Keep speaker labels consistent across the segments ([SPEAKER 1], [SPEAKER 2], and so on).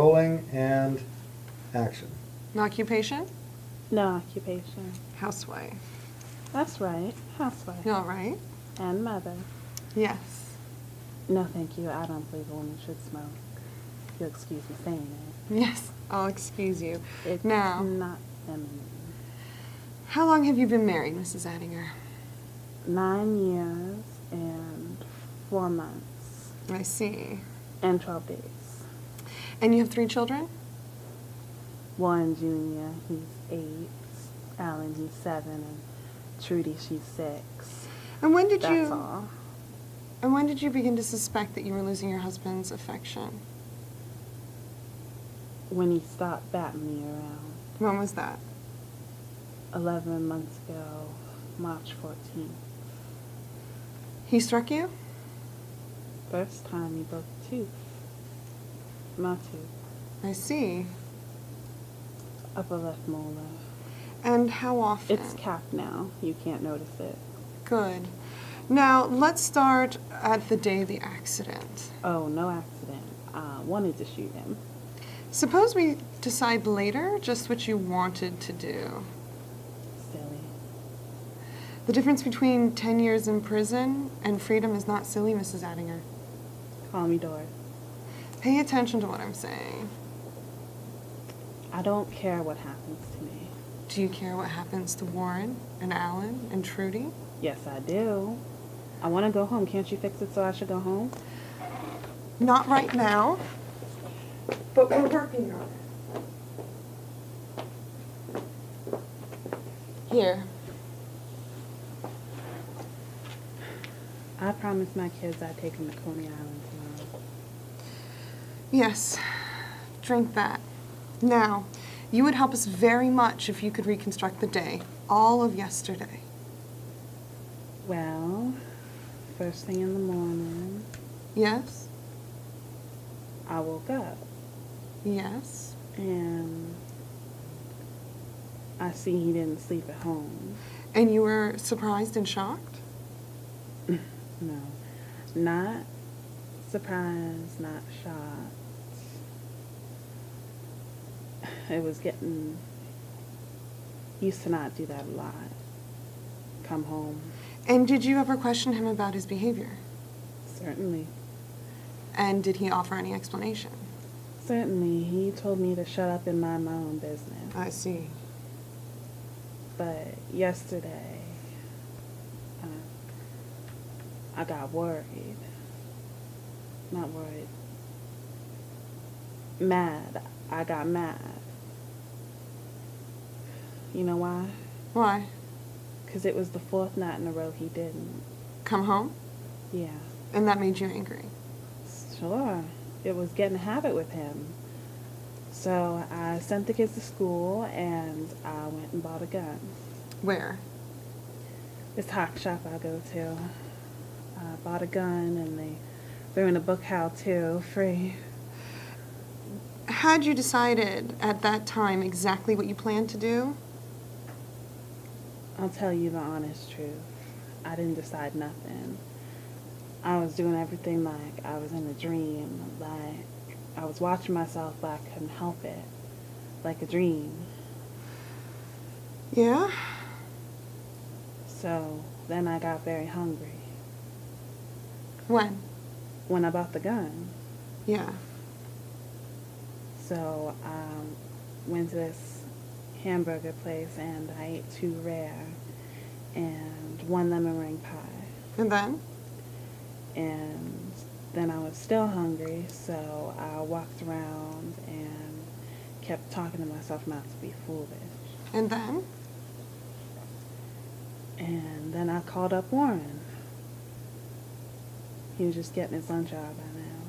[SPEAKER 1] Rolling and action.
[SPEAKER 2] Occupation?
[SPEAKER 3] No occupation.
[SPEAKER 2] Housewife.
[SPEAKER 3] That's right, housewife.
[SPEAKER 2] You all right?
[SPEAKER 3] And mother.
[SPEAKER 2] Yes.
[SPEAKER 3] No, thank you. I don't believe a woman should smoke. You'll excuse me saying it.
[SPEAKER 2] Yes, I'll excuse you.
[SPEAKER 3] It's
[SPEAKER 2] Now,
[SPEAKER 3] not feminine.
[SPEAKER 2] how long have you been married, Mrs. Attinger?
[SPEAKER 3] 9 years and 4 months
[SPEAKER 2] I see.
[SPEAKER 3] and 12 days.
[SPEAKER 2] And you have 3 children?
[SPEAKER 3] Warren Jr., he's 8. Alan, he's 7. And Trudy, she's 6.
[SPEAKER 2] And when did
[SPEAKER 3] That's all.
[SPEAKER 2] And when did you begin to suspect that you were losing your husband's affection?
[SPEAKER 3] When he stopped batting me around.
[SPEAKER 2] When was that?
[SPEAKER 3] 11 months ago, March 14th.
[SPEAKER 2] He struck you?
[SPEAKER 3] First time he broke a tooth. My tooth.
[SPEAKER 2] I see.
[SPEAKER 3] Upper left molar.
[SPEAKER 2] And how often?
[SPEAKER 3] It's capped now. You can't notice it.
[SPEAKER 2] Good. Now, let's start at the day of the accident.
[SPEAKER 3] Oh, no accident. I wanted to shoot him.
[SPEAKER 2] Suppose we decide later just what you wanted to do.
[SPEAKER 3] Silly.
[SPEAKER 2] The difference between 10 years in prison and freedom is not silly, Mrs. Attinger.
[SPEAKER 3] Call me Doris.
[SPEAKER 2] Pay attention to what I'm saying.
[SPEAKER 3] I don't care what happens to me.
[SPEAKER 2] Do you care what happens to Warren and Alan and Trudy?
[SPEAKER 3] Yes, I do. I want to go home. Can't you fix it so I should go home?
[SPEAKER 2] Not right now, but we're working on it. Here.
[SPEAKER 3] I promised my kids I'd take them to Coney Island tomorrow.
[SPEAKER 2] Yes, drink that. Now, you would help us very much if you could reconstruct the day, all of yesterday.
[SPEAKER 3] Well, first thing in the morning,
[SPEAKER 2] Yes?
[SPEAKER 3] I woke up
[SPEAKER 2] Yes?
[SPEAKER 3] and I see he didn't sleep at home.
[SPEAKER 2] And you were surprised and shocked?
[SPEAKER 3] No, not surprised, not shocked. It was getting, he used to not do that a lot. Come home.
[SPEAKER 2] And did you ever question him about his behavior?
[SPEAKER 3] Certainly.
[SPEAKER 2] And did he offer any explanation?
[SPEAKER 3] Certainly. He told me to shut up and mind my own business.
[SPEAKER 2] I see.
[SPEAKER 3] But yesterday, I got worried. Not worried. Mad. I got mad. You know why?
[SPEAKER 2] Why?
[SPEAKER 3] Because it was the 4th night in a row he didn't.
[SPEAKER 2] Come home?
[SPEAKER 3] Yeah.
[SPEAKER 2] And that made you angry?
[SPEAKER 3] Sure. It was getting a habit with him. So I sent the kids to school and I went and bought a gun.
[SPEAKER 2] Where?
[SPEAKER 3] This hock shop I go to. I bought a gun and they threw in a book how to, free.
[SPEAKER 2] Had you decided at that time exactly what you planned to do?
[SPEAKER 3] I'll tell you the honest truth. I didn't decide nothing. I was doing everything like I was in a dream. Like I was watching myself but I couldn't help it. Like a dream.
[SPEAKER 2] Yeah?
[SPEAKER 3] So then I got very hungry.
[SPEAKER 2] When?
[SPEAKER 3] When I bought the gun.
[SPEAKER 2] Yeah.
[SPEAKER 3] So I went to this hamburger place and I ate 2 rare and 1 lemon meringue pie.
[SPEAKER 2] And then?
[SPEAKER 3] And then I was still hungry, so I walked around and kept talking to myself not to be foolish.
[SPEAKER 2] And then?
[SPEAKER 3] And then I called up Warren. He was just getting his lunch hour by now.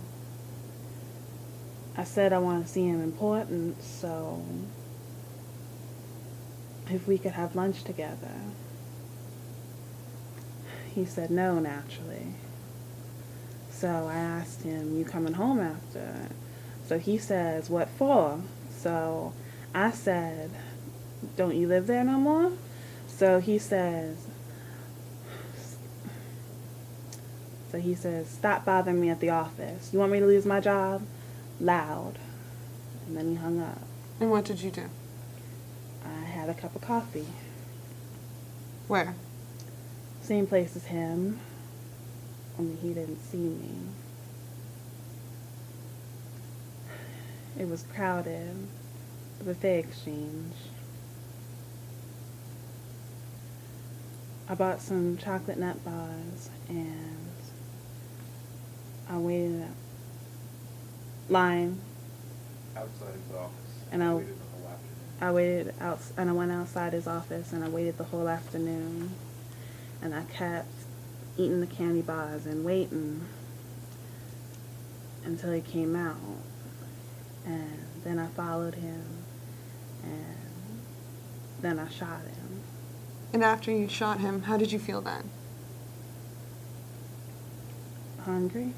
[SPEAKER 3] I said I want to see him important, so if we could have lunch together. He said no, naturally. So I asked him, you coming home after? So he says, what for? So I said, don't you live there no more? So he says, stop bothering me at the office. You want me to lose my job? Loud. And then he hung up.
[SPEAKER 2] And what did you do?
[SPEAKER 3] I had a cup of coffee.
[SPEAKER 2] Where?
[SPEAKER 3] Same place as him, only he didn't see me. It was crowded, the buffet exchange. I bought some chocolate nut bars and I waited line.
[SPEAKER 4] Outside his office.
[SPEAKER 3] And I
[SPEAKER 4] waited the whole afternoon.
[SPEAKER 3] I waited out, and I went outside his office and I waited the whole afternoon. And I kept eating the candy bars and waiting until he came out. And then I followed him and then I shot him.
[SPEAKER 2] And after you shot him, how did you feel then?
[SPEAKER 3] Hungry?